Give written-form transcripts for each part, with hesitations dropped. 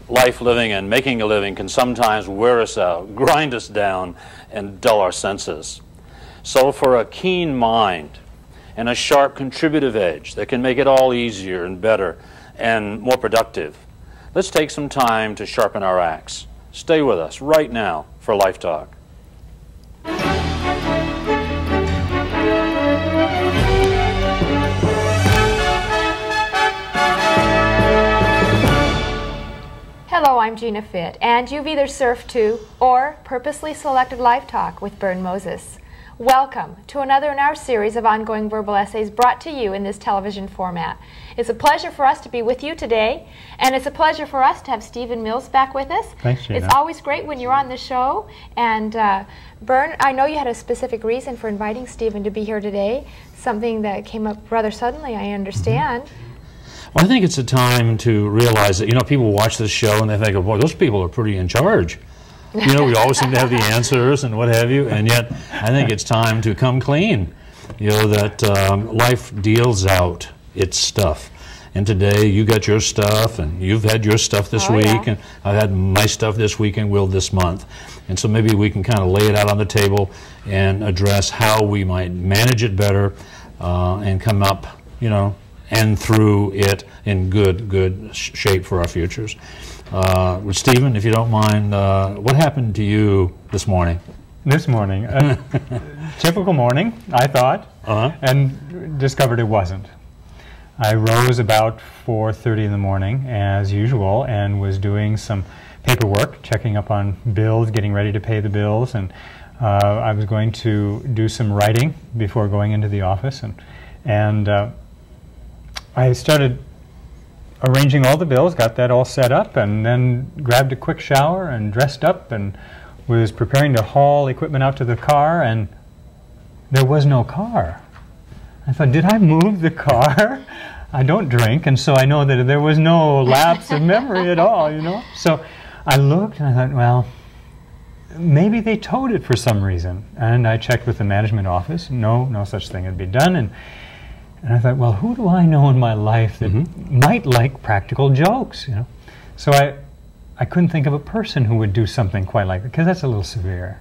life living and making a living can sometimes wear us out, grind us down, and dull our senses. So for a keen mind and a sharp contributive edge that can make it all easier and better and more productive, let's take some time to sharpen our axe. Stay with us right now for Life Talk. Hello, I'm Gina Fitt, and you've either surfed to or purposely selected Life Talk with Bern Moses. Welcome to another in our series of ongoing verbal essays brought to you in this television format. It's a pleasure for us to be with you today, and it's a pleasure for us to have Stephen Mills back with us. Thanks, Gina. It's always great when you're on the show, and Bern, I know you had a specific reason for inviting Stephen to be here today, something that came up rather suddenly, I understand. Well, I think it's a time to realize that, people watch this show and they think, oh, boy, those people are pretty in charge. We always seem to have the answers and what have you, and yet I think it's time to come clean, that life deals out its stuff. And today you got your stuff, and you've had your stuff this week, and I've had my stuff this week and will this month. And so maybe we can kind of lay it out on the table and address how we might manage it better and come up, and through it in good shape for our futures. Stephen, if you don't mind, what happened to you this morning? This morning, typical morning, I thought, and discovered it wasn't. I rose about 4:30 in the morning, as usual, and was doing some paperwork, checking up on bills, getting ready to pay the bills, and I was going to do some writing before going into the office, and I started arranging all the bills, got that all set up, and then grabbed a quick shower and dressed up and was preparing to haul equipment out to the car, and there was no car. I thought, did I move the car? I don't drink, and so I know that there was no lapse of memory at all, So I looked and I thought, well, maybe they towed it for some reason. And I checked with the management office. No such thing had been done. And I thought, well, who do I know in my life that might like practical jokes, So I couldn't think of a person who would do something quite like that, because that's a little severe.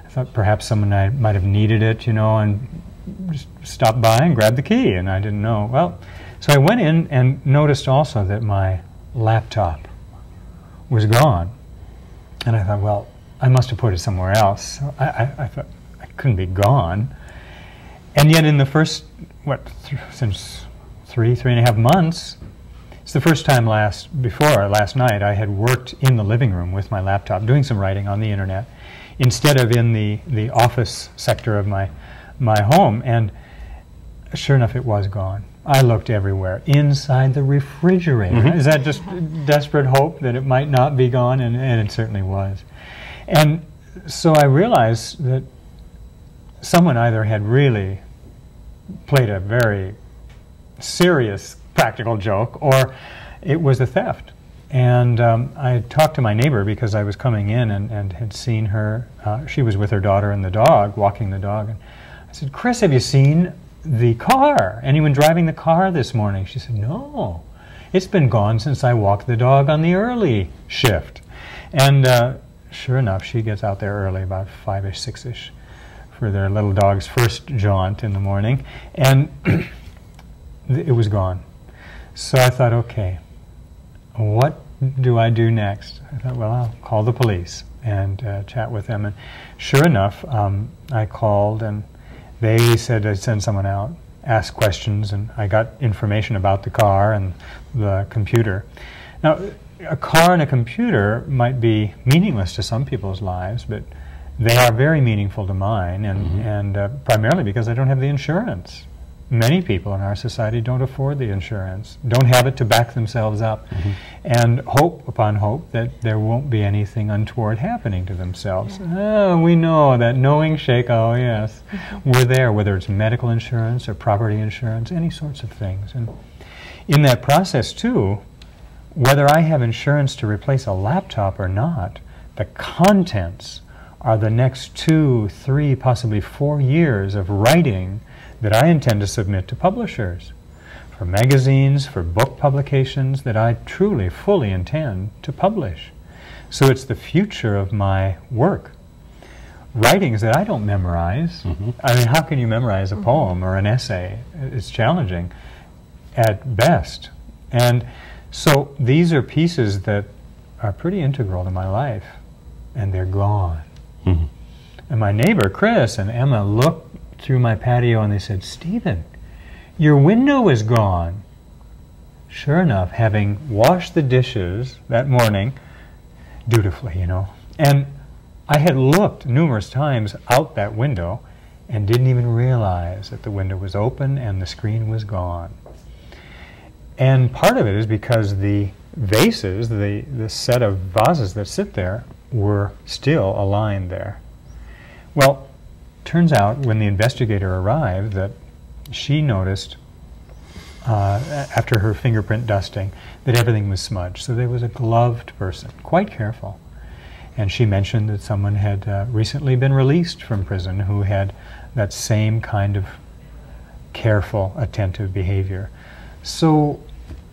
I thought perhaps someone might have needed it, and just stopped by and grabbed the key, and I didn't know. Well, so I went in and noticed also that my laptop was gone. And I thought, well, I must have put it somewhere else. So I thought I couldn't be gone. And yet in the first, since three and a half months, it's the first time last night I had worked in the living room with my laptop, doing some writing on the internet, instead of in the office sector of my home. And sure enough, it was gone. I looked everywhere, inside the refrigerator. Is that just desperate hope that it might not be gone? And it certainly was. And so I realized that someone either had really played a very serious practical joke, or it was a theft. And I talked to my neighbor because I was coming in and had seen her. She was with her daughter and the dog, walking the dog. And I said, Chris, have you seen the car? Anyone driving the car this morning? She said, no. It's been gone since I walked the dog on the early shift. And sure enough, she gets out there early, about 5-ish, 6-ish, for their little dog's first jaunt in the morning. And it was gone. So I thought, okay, what do I do next? I thought, well, I'll call the police and chat with them. And sure enough, I called, and they said they'd send someone out, ask questions, and I got information about the car and the computer. Now, a car and a computer might be meaningless to some people's lives, but they are very meaningful to mine, and primarily because I don't have the insurance. Many people in our society don't afford the insurance, don't have it to back themselves up, and hope upon hope that there won't be anything untoward happening to themselves. Oh, we know that knowing shake, oh yes, we're there, whether it's medical insurance or property insurance, any sorts of things. And in that process too, whether I have insurance to replace a laptop or not, the contents are the next 2, 3, possibly 4 years of writing that I intend to submit to publishers. for magazines, for book publications that I truly, fully intend to publish. So it's the future of my work. Writings that I don't memorize. I mean, how can you memorize a poem or an essay? It's challenging at best. And so these are pieces that are pretty integral to my life, and they're gone. And my neighbor, Chris, and Emma looked through my patio and they said, "Stephen, your window is gone." Sure enough, having washed the dishes that morning, dutifully, you know, and I had looked numerous times out that window and didn't even realize that the window was open and the screen was gone. And part of it is because the vases, the set of vases that sit there, were still aligned there. Well, turns out when the investigator arrived that she noticed after her fingerprint dusting that everything was smudged. So there was a gloved person, quite careful. And she mentioned that someone had recently been released from prison who had that same kind of careful, attentive behavior. So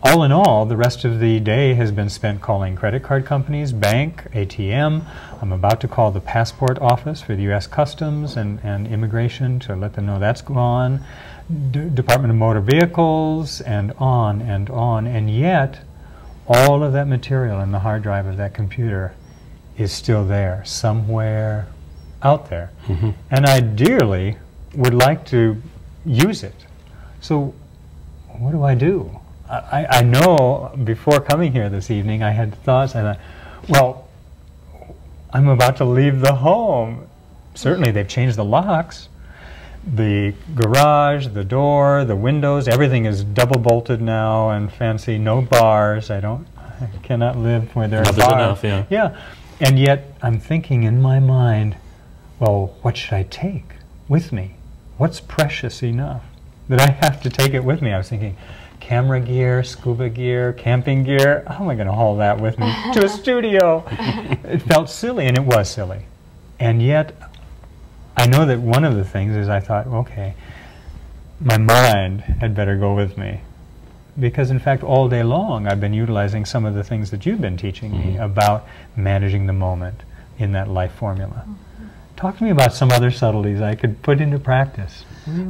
all in all, the rest of the day has been spent calling credit card companies, bank, ATM. I'm about to call the passport office for the U.S. Customs and Immigration to let them know that's gone, Department of Motor Vehicles, and on and on. And yet, all of that material in the hard drive of that computer is still there, somewhere out there. And I dearly would like to use it. So what do I do? I know before coming here this evening I had thoughts. I thought, well, I'm about to leave the home. Certainly they've changed the locks. The garage, the door, the windows, everything is double bolted now and fancy, no bars. I cannot live where there are bars. Enough, yeah. Yeah. And yet I'm thinking in my mind, well, what should I take with me? What's precious enough that I have to take it with me? I was thinking, camera gear, scuba gear, camping gear. How am I going to haul that with me to a studio? It felt silly, and it was silly. And yet, I know that one of the things is I thought, okay, my mind had better go with me. Because in fact, all day long, I've been utilizing some of the things that you've been teaching me about managing the moment in that life formula. Talk to me about some other subtleties I could put into practice.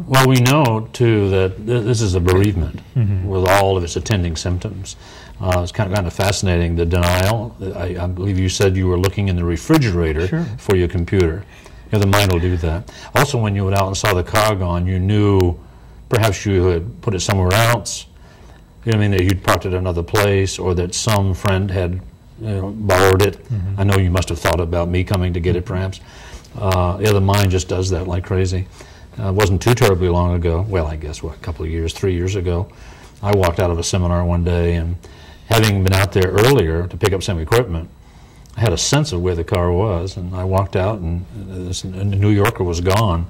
Well, we know, too, that this is a bereavement with all of its attending symptoms. It's kind of fascinating, the denial. I believe you said you were looking in the refrigerator for your computer. You know, the mind will do that. Also, when you went out and saw the car gone, you knew perhaps you had put it somewhere else. You know what I mean, that you'd parked it another place, or that some friend had borrowed it. I know you must have thought about me coming to get it, perhaps. Yeah, the mind just does that like crazy. It wasn't too terribly long ago, well, I guess, what, a couple of years, 3 years ago, I walked out of a seminar one day, and having been out there earlier to pick up some equipment, I had a sense of where the car was, and I walked out, and this New Yorker was gone.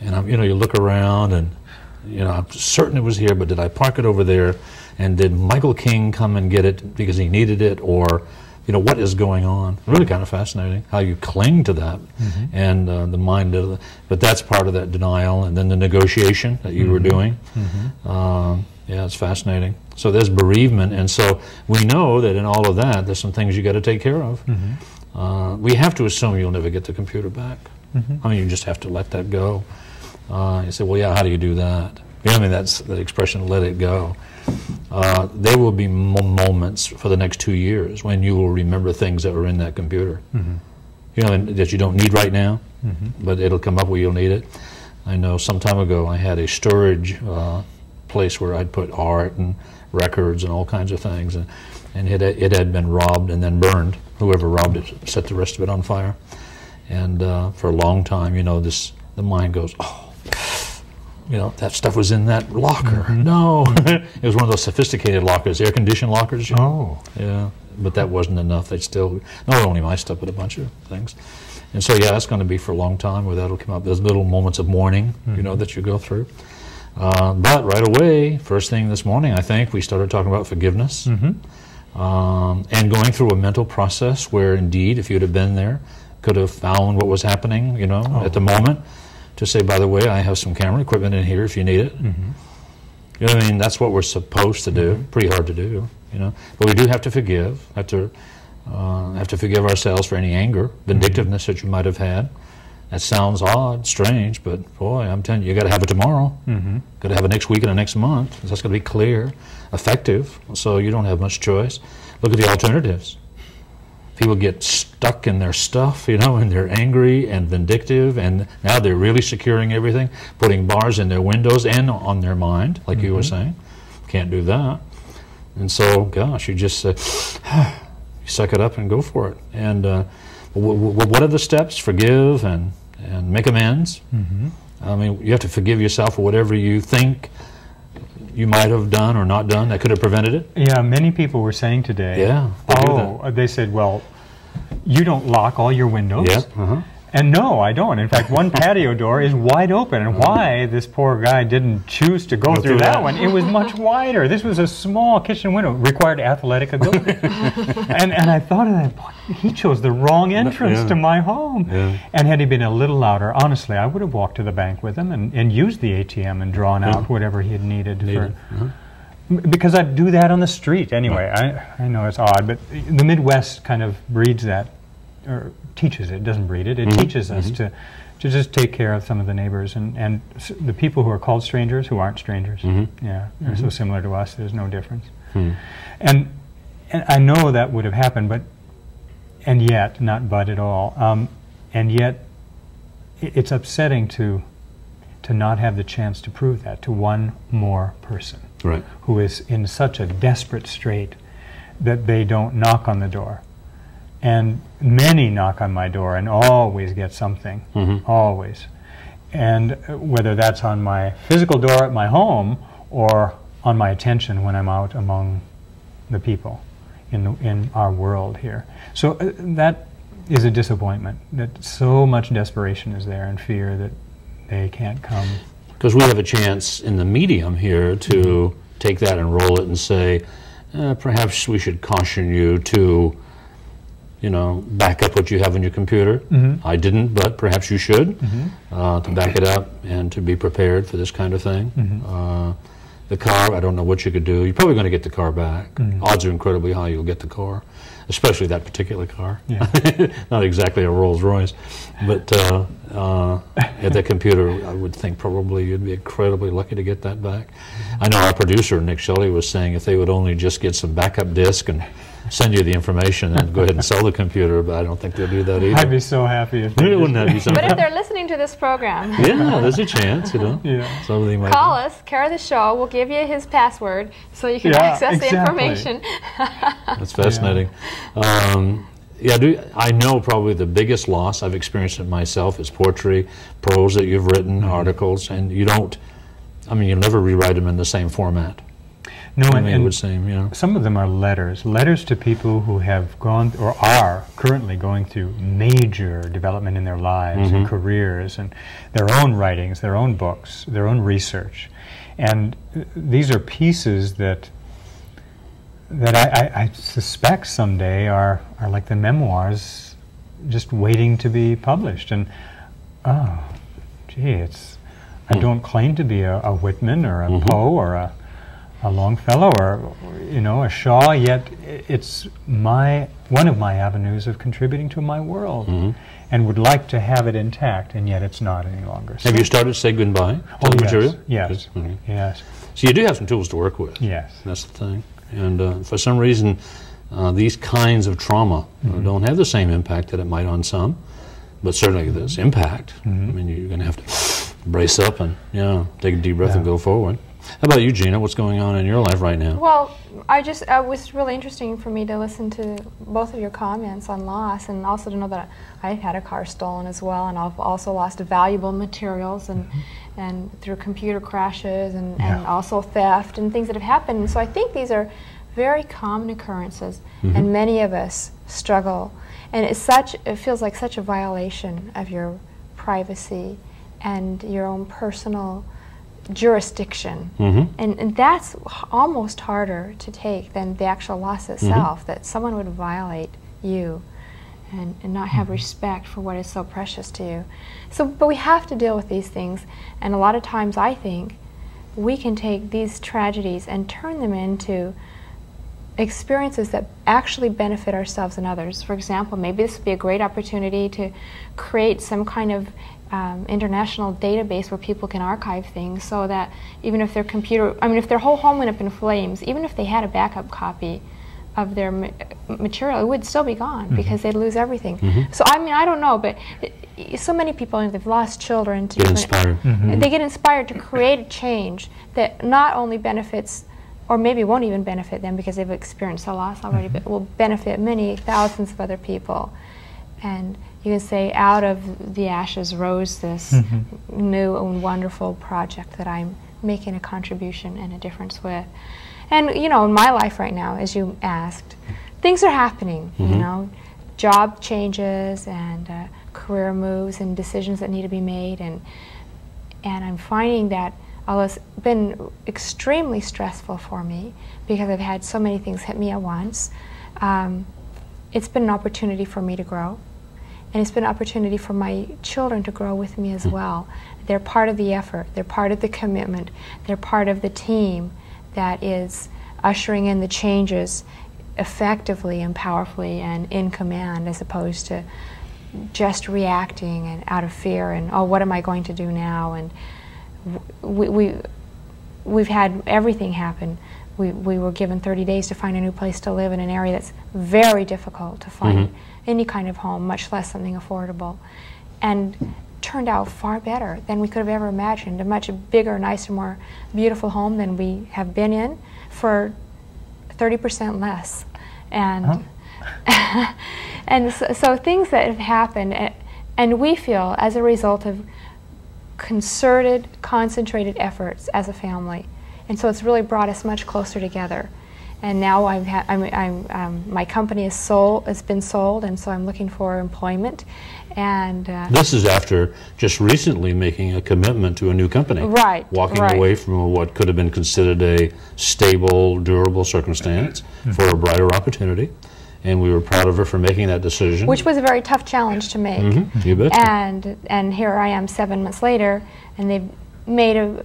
And you look around, and I'm certain it was here, but did I park it over there? And did Michael King come and get it because he needed it, or what is going on? Really kind of fascinating how you cling to that, and the mind. But that's part of that denial, and then the negotiation that you were doing. Yeah, it's fascinating. So there's bereavement, and so we know that in all of that, there's some things you got to take care of. We have to assume you'll never get the computer back. I mean, you just have to let that go. You say, well, yeah, how do you do that? I mean, that's the expression, let it go. There will be moments for the next 2 years when you will remember things that were in that computer. That you don't need right now, but it'll come up where you'll need it. I know some time ago I had a storage place where I'd put art and records and all kinds of things, and it had been robbed and then burned. Whoever robbed it set the rest of it on fire. And for a long time, the mind goes, oh, that stuff was in that locker. No. It was one of those sophisticated lockers, air-conditioned lockers. Oh. Yeah, but that wasn't enough. They still, not only my stuff, but a bunch of things. And so, yeah, that's going to be for a long time where that'll come up. There's little moments of mourning, that you go through. But right away, first thing this morning, I think, we started talking about forgiveness. And going through a mental process where, indeed, if you'd have been there, could have found what was happening, at the moment. To say, by the way, I have some camera equipment in here if you need it. You know what I mean? That's what we're supposed to do. Pretty hard to do, you know. But we do have to forgive. Have to forgive ourselves for any anger, vindictiveness that you might have had. That sounds odd, strange, but boy, I'm telling you, you got to have it tomorrow. Got to have it next week and the next month. That's got to be clear, effective. So you don't have much choice. Look at the alternatives. People get stuck in their stuff, you know, and they're angry and vindictive, and now they're really securing everything, putting bars in their windows and on their mind, like you were saying. Can't do that. And so, gosh, you just you suck it up and go for it. And what are the steps? Forgive and make amends. I mean, you have to forgive yourself for whatever you think you might have done or not done that could have prevented it. Yeah, many people were saying today, they said, well, you don't lock all your windows. Yeah. And no, I don't. In fact, one patio door is wide open, and why this poor guy didn't choose to go through that one, it was much wider. This was a small kitchen window, required athletic ability. and I thought of that, boy, he chose the wrong entrance to my home. And had he been a little louder, honestly, I would have walked to the bank with him and used the ATM and drawn out whatever he had needed. Because I'd do that on the street anyway. I know it's odd, but the Midwest kind of breeds that, or teaches it, doesn't breed it. It teaches us to just take care of some of the neighbors and the people who are called strangers who aren't strangers. Yeah, they're so similar to us. There's no difference. And I know that would have happened, and yet, not but at all. And yet, it's upsetting to not have the chance to prove that to one more person who is in such a desperate strait that they don't knock on the door. And many knock on my door and always get something, always. And whether that's on my physical door at my home or on my attention when I'm out among the people in our world here. So that is a disappointment, that so much desperation is there and fear that they can't come. Because we have a chance in the medium here to take that and roll it and say, perhaps we should caution you to, you know, back up what you have on your computer. I didn't, but perhaps you should, to back it up and to be prepared for this kind of thing. The car, I don't know what you could do. You're probably going to get the car back. Odds are incredibly high you'll get the car, especially that particular car. Not exactly a Rolls Royce, but at the computer, I would think probably you'd be incredibly lucky to get that back. I know our producer, Nick Shelley, was saying if they would only just get some backup disk and send you the information and go ahead and sell the computer, but I don't think they'll do that either. I'd be so happy if they wouldn't have you so But if they're listening to this program, there's a chance, you know. So they might call us, care of the show. We'll give you his password so you can access the information. That's fascinating. I know probably the biggest loss, I've experienced it myself, is poetry, prose that you've written, articles, and you don't, I mean, you'll never rewrite them in the same format. No, I mean, it would seem, you know. Some of them are letters to people who have gone or are currently going through major development in their lives and careers, and their own writings, their own books, their own research. And these are pieces that I suspect someday are like the memoirs just waiting to be published. And, oh, gee, I don't claim to be a Whitman or a Poe or a Longfellow or, you know, a Shaw, yet it's one of my avenues of contributing to my world, and would like to have it intact, and yet it's not any longer. Have you started to say goodbye to the material? Yes. Yes. So you do have some tools to work with. Yes. That's the thing. And for some reason, these kinds of trauma don't have the same impact that it might on some, but certainly this impact. I mean, you're going to have to brace up and take a deep breath and go forward. How about you, Gina? What's going on in your life right now? Well, it was really interesting for me to listen to both of your comments on loss, and also to know that I've had a car stolen as well, and I've also lost valuable materials and through computer crashes and also theft and things that have happened. And so I think these are very common occurrences, and many of us struggle. And it feels like such a violation of your privacy and your own personal jurisdiction, and that's almost harder to take than the actual loss itself, that someone would violate you and not have respect for what is so precious to you. So, but we have to deal with these things, and a lot of times I think we can take these tragedies and turn them into experiences that actually benefit ourselves and others. For example, maybe this would be a great opportunity to create some kind of international database where people can archive things, so that even if their computer, I mean, if their whole home went up in flames, even if they had a backup copy of their material, it would still be gone because they'd lose everything. So I mean, I don't know, but so many people, they've lost children to get inspired. They get inspired to create a change that not only benefits, or maybe won't even benefit them because they've experienced a loss already, but will benefit many thousands of other people. And you can say, out of the ashes rose this new and wonderful project that I'm making a contribution and a difference with. And you know, in my life right now, as you asked, things are happening. You know, job changes and career moves and decisions that need to be made, and I'm finding that although it's been extremely stressful for me because I've had so many things hit me at once, it's been an opportunity for me to grow. And it's been an opportunity for my children to grow with me as well. They're part of the effort, they're part of the commitment, they're part of the team that is ushering in the changes effectively and powerfully and in command, as opposed to just reacting and out of fear and, oh, what am I going to do now? And we've had everything happen. We were given 30 days to find a new place to live in an area that's very difficult to find any kind of home, much less something affordable, and turned out far better than we could have ever imagined. A much bigger, nicer, more beautiful home than we have been in for 30% less. And and so things that have happened, and we feel as a result of concerted, concentrated efforts as a family. And so it's really brought us much closer together. And now my company has been sold, and so I'm looking for employment. And this is after just recently making a commitment to a new company. Right. Walking away from what could have been considered a stable, durable circumstance for a brighter opportunity. And we were proud of her for making that decision. Which was a very tough challenge to make. You bet. And here I am 7 months later, and they've made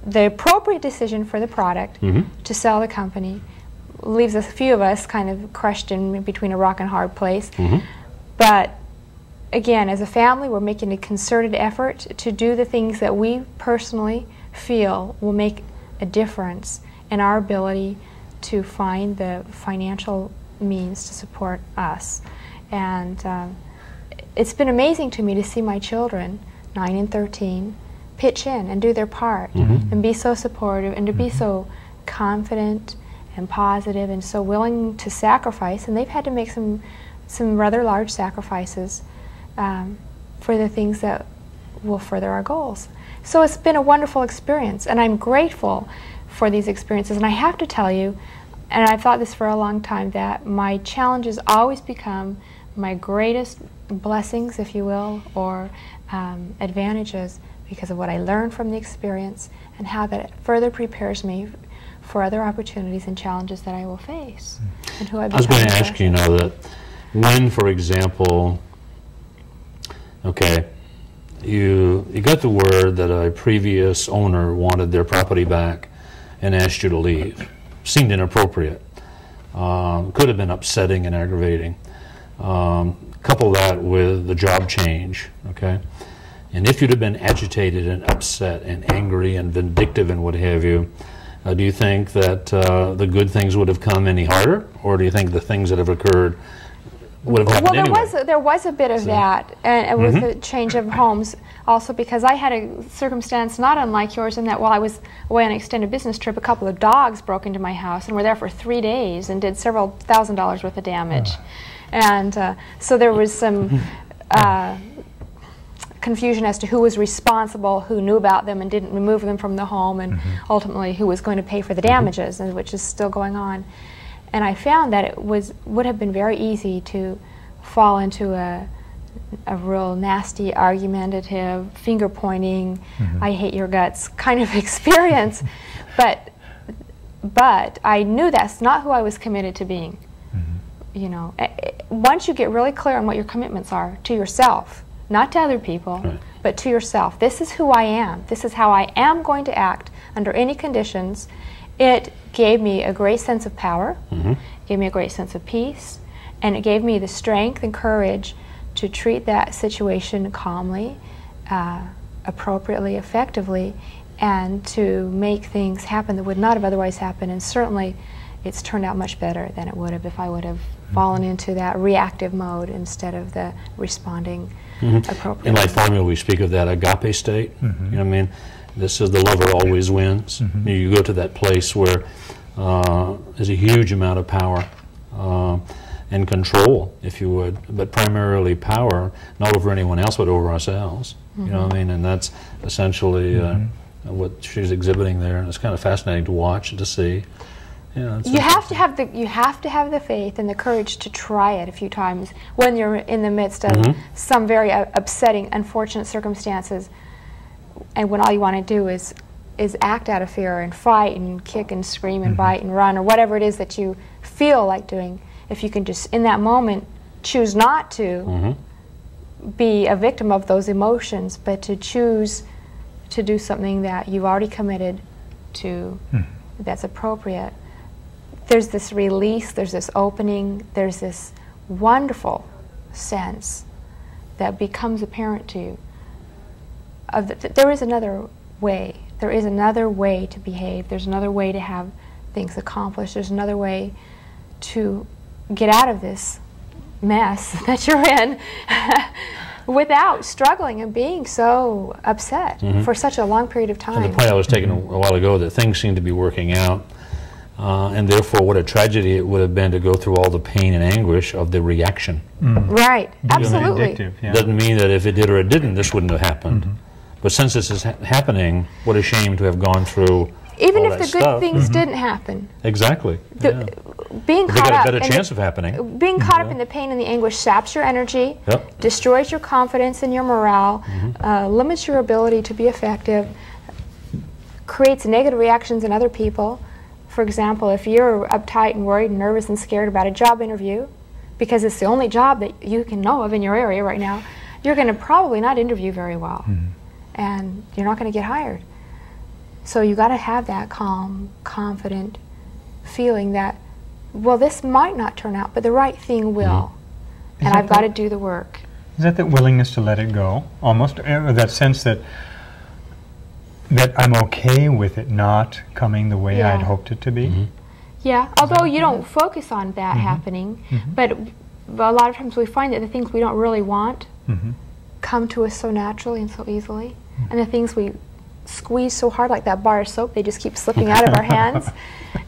the appropriate decision for the product to sell the company. Leaves a few of us kind of crushed in between a rock and hard place. But again, as a family, we're making a concerted effort to do the things that we personally feel will make a difference in our ability to find the financial means to support us. And it's been amazing to me to see my children, 9 and 13, pitch in and do their part and be so supportive and to be so confident and positive and so willing to sacrifice. And they've had to make some rather large sacrifices for the things that will further our goals. So it's been a wonderful experience, and I'm grateful for these experiences. And I have to tell you, and I've thought this for a long time, that my challenges always become my greatest blessings, if you will, or advantages, because of what I learned from the experience and how that further prepares me for other opportunities and challenges that I will face. And who I was going to ask you, that when, for example, okay, you got the word that a previous owner wanted their property back and asked you to leave. Seemed inappropriate. Could have been upsetting and aggravating. Couple that with the job change, okay? And if you'd have been agitated and upset and angry and vindictive and what have you, do you think that the good things would have come any harder, or do you think the things that have occurred would have happened anyway? There was a bit of that, and with the change of homes, also because I had a circumstance not unlike yours in that while I was away on an extended business trip, a couple of dogs broke into my house and were there for 3 days and did several $1,000s worth of damage. And so there was some confusion as to who was responsible, who knew about them and didn't remove them from the home, and ultimately who was going to pay for the damages, and which is still going on. And I found that it would have been very easy to fall into a real nasty, argumentative, finger-pointing, I hate your guts kind of experience. But I knew that's not who I was committed to being. You know, once you get really clear on what your commitments are to yourself not to other people, Right. but to yourself. This is who I am. This is how I am going to act under any conditions. It gave me a great sense of power, gave me a great sense of peace, and it gave me the strength and courage to treat that situation calmly, appropriately, effectively, and to make things happen that would not have otherwise happened. And certainly it's turned out much better than it would have if I would have fallen into that reactive mode instead of the responding appropriately. In Life Formula, we speak of that agape state. You know what I mean? This is the lover always wins. You go to that place where there's a huge amount of power and control, if you would, but primarily power, not over anyone else, but over ourselves. You know what I mean? And that's essentially what she's exhibiting there, and it's kind of fascinating to watch and to see. Yeah, You have to have the faith and the courage to try it a few times when you're in the midst of some very upsetting, unfortunate circumstances, and when all you want to do is act out of fear and fight and kick and scream and bite and run or whatever it is that you feel like doing. If you can just in that moment choose not to be a victim of those emotions, but to choose to do something that you've already committed to that's appropriate. There's this release, there's this opening, there's this wonderful sense that becomes apparent to you. There is another way. There is another way to behave. There's another way to have things accomplished. There's another way to get out of this mess that you're in without struggling and being so upset for such a long period of time. And the point I was taking a while ago, that things seem to be working out, and therefore what a tragedy it would have been to go through all the pain and anguish of the reaction. Right, absolutely. Addictive, yeah. Doesn't mean that if it did or it didn't, this wouldn't have happened. But since this is happening, what a shame to have gone through Even all if that the good stuff. things didn't happen. Exactly. Yeah. Being They caught got up a better in chance the, of happening. Being caught up in the pain and the anguish saps your energy, Yep. destroys your confidence and your morale, limits your ability to be effective, creates negative reactions in other people. For example, if you're uptight and worried and nervous and scared about a job interview, because it's the only job that you can know of in your area right now, you're going to probably not interview very well, and you're not going to get hired. So you got to have that calm, confident feeling that, well, this might not turn out, but the right thing will, and I've got to do the work. Is that willingness to let it go, almost, or that sense that I'm okay with it not coming the way I'd hoped it to be? Yeah, although you don't focus on that happening, but a lot of times we find that the things we don't really want come to us so naturally and so easily, and the things we squeeze so hard, like that bar of soap, they just keep slipping out of our hands.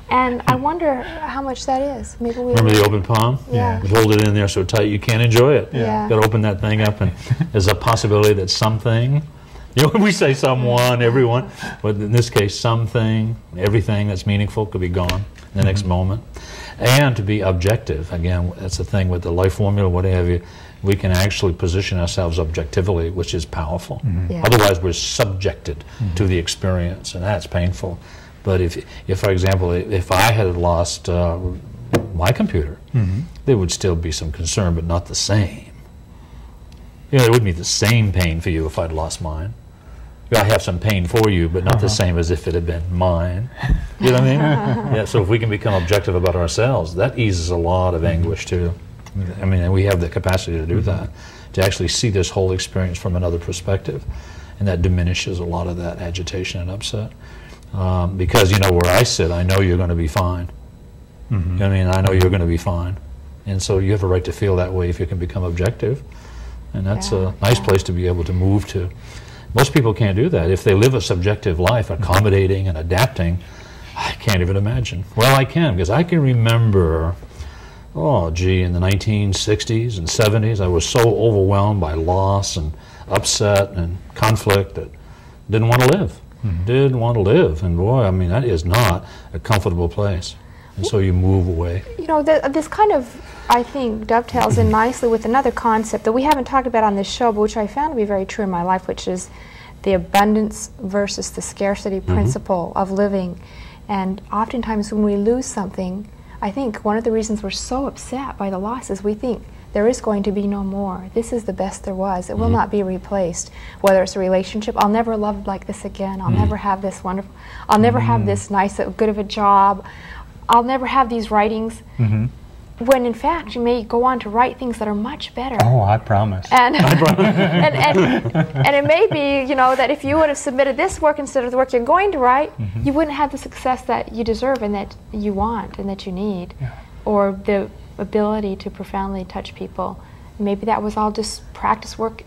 And I wonder how much that is. Maybe we Remember the open palm? Yeah. You hold it in there so tight you can't enjoy it. Yeah. Got to open that thing up, and there's a possibility that something, you know, we say someone, everyone, but in this case, something, everything that's meaningful could be gone in the next moment. And to be objective, again, that's the thing with the life formula, what have you, we can actually position ourselves objectively, which is powerful. Yeah. Otherwise, we're subjected to the experience, and that's painful. But if for example, if I had lost my computer, there would still be some concern, but not the same. You know, it wouldn't be the same pain for you if I'd lost mine. I have some pain for you, but not the same as if it had been mine. You know what I mean? Yeah. So if we can become objective about ourselves, that eases a lot of anguish too. I mean, and we have the capacity to do that, to actually see this whole experience from another perspective, and that diminishes a lot of that agitation and upset. Because you know where I sit, I know you're going to be fine. You know what I mean? I know you're going to be fine, and so you have a right to feel that way if you can become objective, and that's a nice place to be able to move to. Most people can't do that. If they live a subjective life, accommodating and adapting, I can't even imagine. Well, I can, because I can remember, oh gee, in the 1960s and 70s, I was so overwhelmed by loss and upset and conflict that I didn't want to live. Didn't want to live. And boy, I mean, that is not a comfortable place. And so you move away. You know, this kind of, I think, dovetails in nicely with another concept that we haven't talked about on this show, but which I found to be very true in my life, which is the abundance versus the scarcity principle of living. And oftentimes when we lose something, I think one of the reasons we're so upset by the loss is we think there is going to be no more. This is the best there was. It will not be replaced. Whether it's a relationship, I'll never love like this again. I'll never have this wonderful, I'll never have this nice, good of a job. I'll never have these writings. When in fact you may go on to write things that are much better. Oh, I promise. And and it may be, you know, that if you would have submitted this work instead of the work you're going to write, you wouldn't have the success that you deserve and that you want and that you need, or the ability to profoundly touch people. Maybe that was all just practice work.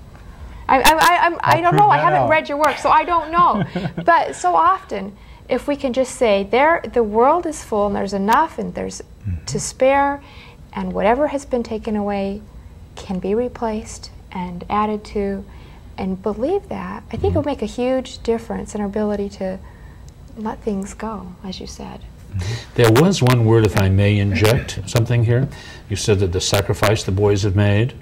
I don't know. I haven't read your work, so I don't know. But so often, if we can just say, the world is full and there's enough and there's to spare, and whatever has been taken away can be replaced and added to, and believe that, I think it will make a huge difference in our ability to let things go, as you said. There was one word, if I may inject something here. You said that the sacrifice the boys have made,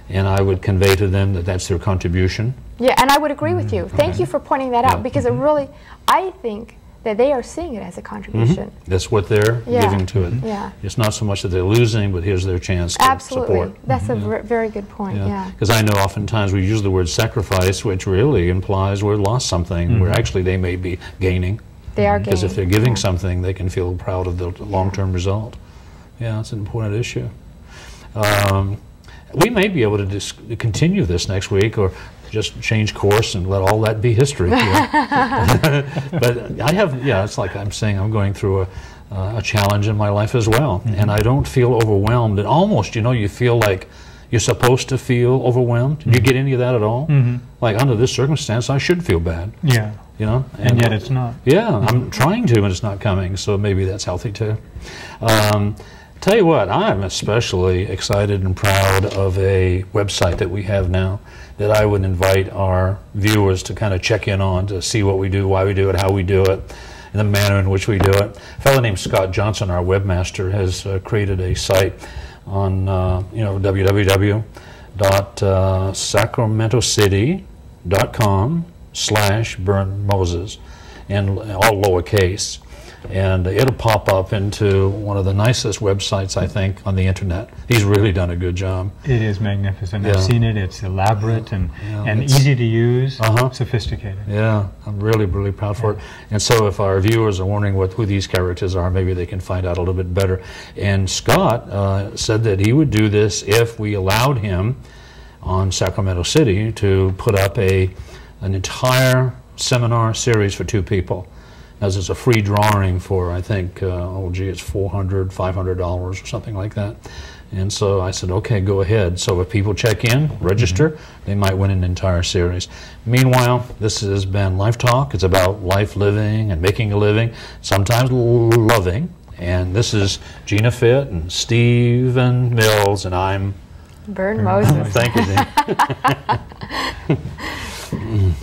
and I would convey to them that that's their contribution. Yeah, and I would agree with you. Thank you for pointing that out, because it really, I think that they are seeing it as a contribution. That's what they're giving to it. It's not so much that they're losing, but here's their chance to support. That's a very good point, Because I know oftentimes we use the word sacrifice, which really implies we've lost something, where actually they may be gaining. They are gaining. Because if they're giving something, they can feel proud of the long-term result. Yeah, it's an important issue. We may be able to continue this next week, or just change course and let all that be history. But I have, it's like I'm saying, I'm going through a challenge in my life as well. And I don't feel overwhelmed. And almost, you know, you feel like you're supposed to feel overwhelmed. Do you get any of that at all? Like, under this circumstance, I should feel bad. Yeah. You know? And yet it's not. Yeah, I'm trying to, and it's not coming. So maybe that's healthy too. Tell you what, I'm especially excited and proud of a website that we have now that I would invite our viewers to kind of check in on, to see what we do, why we do it, how we do it, and the manner in which we do it. A fellow named Scott Johnson, our webmaster, has created a site on www.sacramentocity.com/BurnMoses, and all lowercase. And it'll pop up into one of the nicest websites, I think, on the internet. He's really done a good job. It is magnificent. I've seen it. It's elaborate and easy to use, sophisticated. Yeah, I'm really, really proud for it. And so if our viewers are wondering who these characters are, maybe they can find out a little bit better. And Scott said that he would do this if we allowed him on Sacramento City to put up an entire seminar series for 2 people. As it's a free drawing for, I think, it's $400, $500 or something like that. And so I said, okay, go ahead. So if people check in, register, they might win an entire series. Meanwhile, this has been Life Talk. It's about life living and making a living, sometimes loving. And this is Gina Fitt and Stephen Mills, and I'm Burn Moses. Thank you, Dean.